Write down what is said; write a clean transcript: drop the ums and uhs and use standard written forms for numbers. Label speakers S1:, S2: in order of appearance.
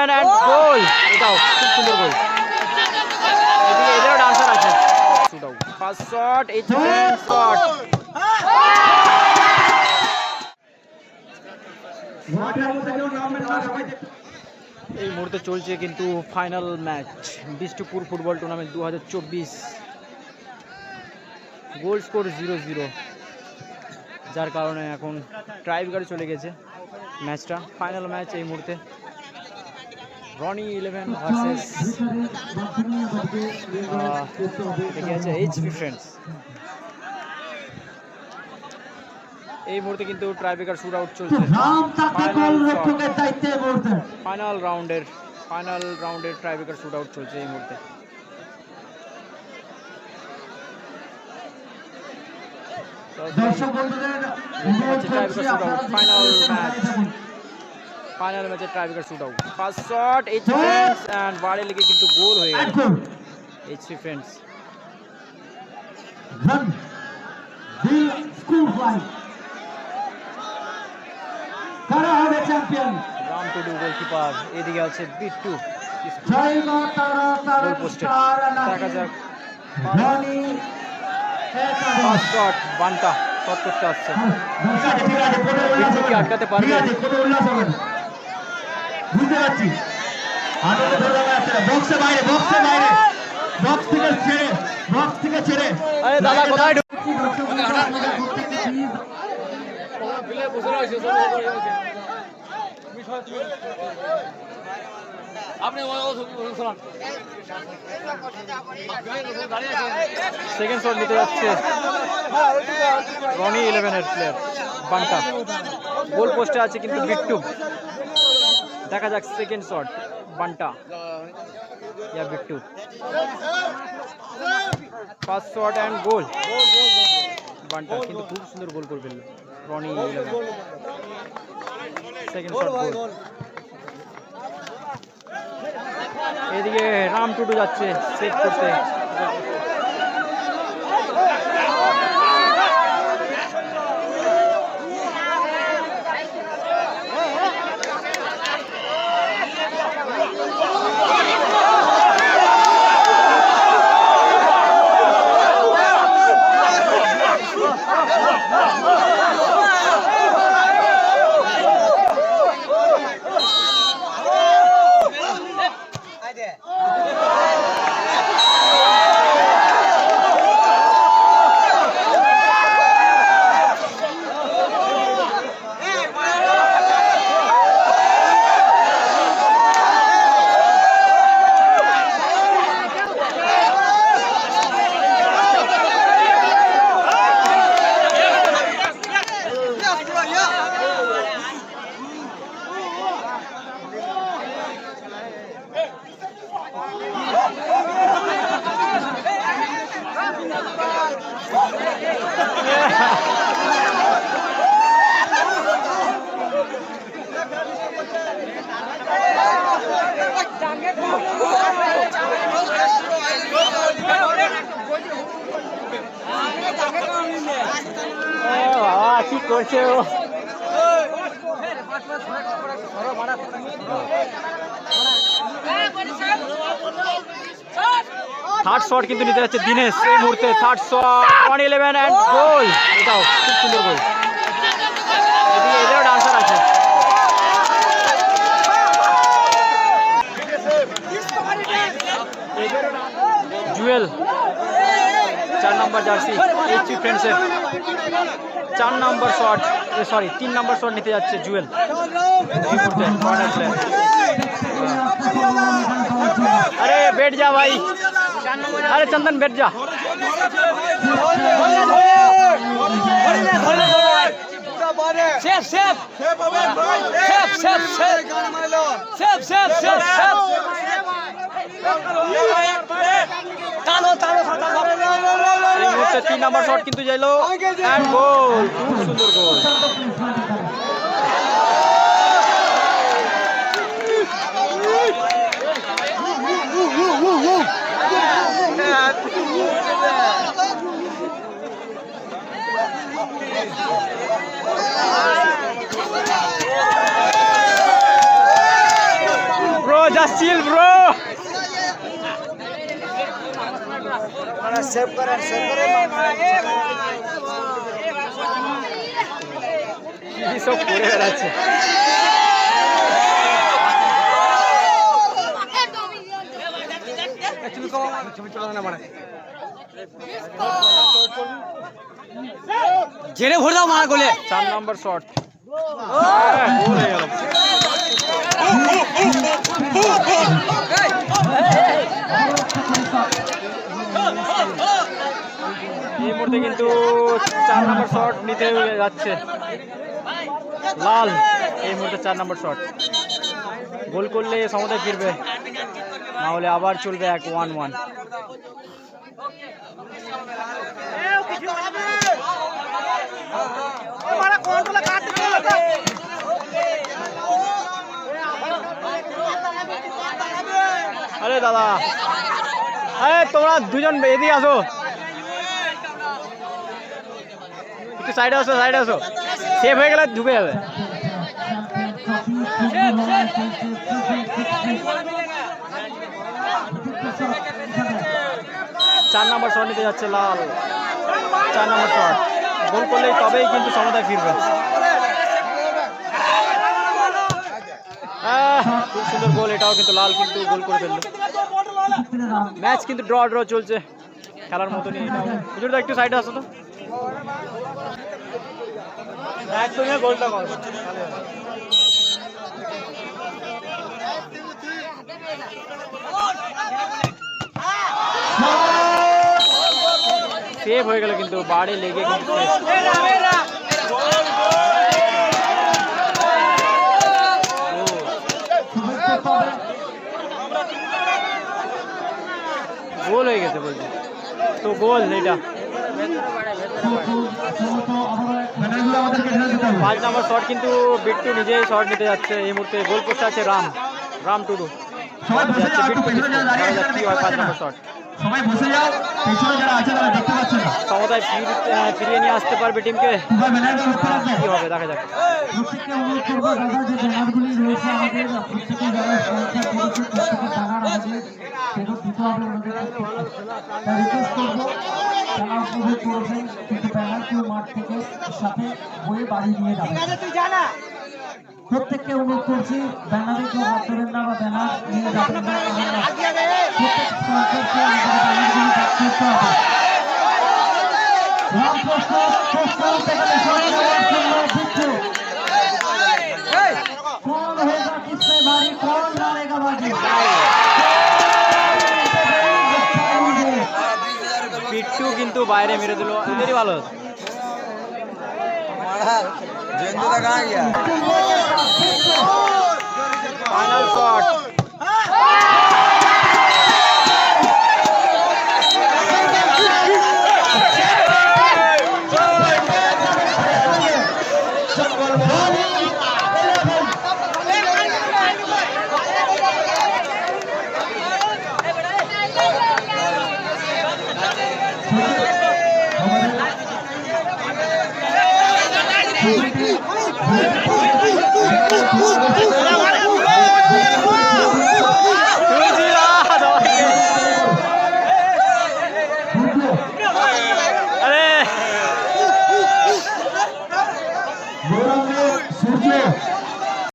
S1: 11 and goal. এটাও খুব সুন্দর গোল। এদিকে এদেরও ডান্সার আছে। Shoot out. ফার্স্ট শট, এই শট। এই মুহূর্তে চলছে কিন্তু final match Bishnupur football tournament 2024। Goal score 0-0, যার কারণে এখন ট্রাইব্রেকারে চলে গেছে ম্যাচটা। ফাইনাল ম্যাচ এই মুহূর্তে রনি 11 ভার্সেস দেখে আছে এইচপি ফ্রেন্ডস। এই মুহূর্তে কিন্তু ট্রাইব্রেকার শুট আউট চলছে। ফাইনাল রাউন্ডের ট্রাইব্রেকার শুট আউট চলছে এই মুহূর্তে। ফাইনাল ম্যাচে tiebreaker shoot out. First shot, HP friends এন্ড বাড়ি লেগে কিন্তু গোল হয়ে গেল এইচপি ফ্রেন্ডস।
S2: কারা হবে চ্যাম্পিয়ন?
S1: রাম টুডু গোলকিপার, এদিকে আছে বিট্টু গোল পোস্টে। দেখা যাক ফার্স্ট শট, বান্টা শট করতে আসছে। বিট্টুকে আটকাতে পারবে?
S2: বুঝতে পারছি বক্স থেকে ছেড়ে।
S1: আরে দাদা কোথায় সেকেন্ড শট নিতে যাচ্ছে রনি 11 এর প্লেয়ার বান্টা। গোল পোস্টে আছে কিন্তু বিট্টু। দেখা যাক সেকেন্ড শট, বান্টা ইয়া Bittu. First shot and goal. Banta কিন্তু খুব সুন্দর গোল করে ফেলল রনি 11। Second shot goal. এদিকে রাম টুডু যাচ্ছে সেভ করতে। কি করছে ও? থার্ড শট কিন্তু নিতে যাচ্ছে দিনেশ এই মুহূর্তে। থার্ড শট, 11 এন্ড গোল। এটাও খুব সুন্দর গোল। এদিকে এদেরও ডান্সার আছে। জুয়েল 4 নম্বর জার্সি এইচপি ফ্রেন্ডসের 4 নম্বর শট, সরি 3 নম্বর শট নিতে যাচ্ছে জুয়েল এই মুহূর্তে। Corner player. अरे बैठ जा भाई, अरे चंदन बैठ जा। Safe safe safe safe safe safe safe safe টানো টানো। এই মুহূর্তে 3 নম্বর শট কিন্তু যাইলো এন্ড গোল। খুব সুন্দর গোল। চিল ব্রো।
S3: সেভ করেন
S1: কি সব করে বেড়াচ্ছে।
S3: জেরে ভরে দাও মারা গোলে।
S1: 4 নম্বর শট গোল হয়ে গেল। এই মুহূর্তে কিন্তু 4 নম্বর শট নিতে যাচ্ছে লাল। এই মুহূর্তে 4 নম্বর শট গোল করলে সমতায় ফিরবে, না হলে আবার চলবে 1-1। আরে দাদা, আরে তোমরা দুজন এদিকে আসো, একটু সাইডে আসো, সাইডে আসো। সেভ হয়ে গেলে ঢুকে যাবে। চার নম্বর শট নিতে যাচ্ছে লাল। 4 নম্বর শট গোল করলেই তবেই কিন্তু সমতায় ফিরবে। খুব সুন্দর গোল, এটাও কিন্তু লাল কিন্তু গোল করে ফেললো। ম্যাচ কিন্তু ড্র চলছে, খেলার মতনই এটাও। হুজুরদা একটু সাইডে আসো তো, একদমই গোলটা কর। সেভ হয়ে গেল কিন্তু বাড়ি লেগে কিন্তু গোল হয়ে গেছে বলছি তো, গোল এটা। 5 নম্বর শট কিন্তু বিট্টু নিজেই শট নিতে যাচ্ছে। এই মুহূর্তে গোল পোস্টে আছে রাম টুডু। কি হয় 5 নম্বর শট,
S2: সবাই বসে যাও, পেছনে যারা আছে তারা দেখতে পাচ্ছে না।
S1: সমতায় ফিরিয়ে নিয়ে আসতে পারবে টিমকে, কি হবে দেখা যাক।
S2: প্রত্যেককে অনুরোধ করবো দাদা, যে ব্যানারগুলি রয়েছে আমাদের, প্রত্যেকে যারা স্পন্সর করেছে প্রত্যেকের ব্যানার আমাদের ফেরত দিতে হবে ওনাদের। রিকোয়েস্ট করবো যারা উপভোগ করেছেন কিন্তু ব্যানার কেউ মাঠ থেকে সাথে বয়ে বাড়ি নিয়ে যাবে। প্রত্যেককে অনুরোধ করছি ব্যানারে কেউ হাত দেবেন না বা ব্যানার নিয়ে যাবেন না। প্রত্যেক স্পন্সরকে আমাদের ব্যানারগুলি ব্যাক করতে হবে। कौन होगा किससे भारी, कौन डालेगा बाजी।
S1: বিট্টু কিন্তু বাইরে মেরে দিল, এদেরই ভালো। ফাইনাল শট
S2: আমাদের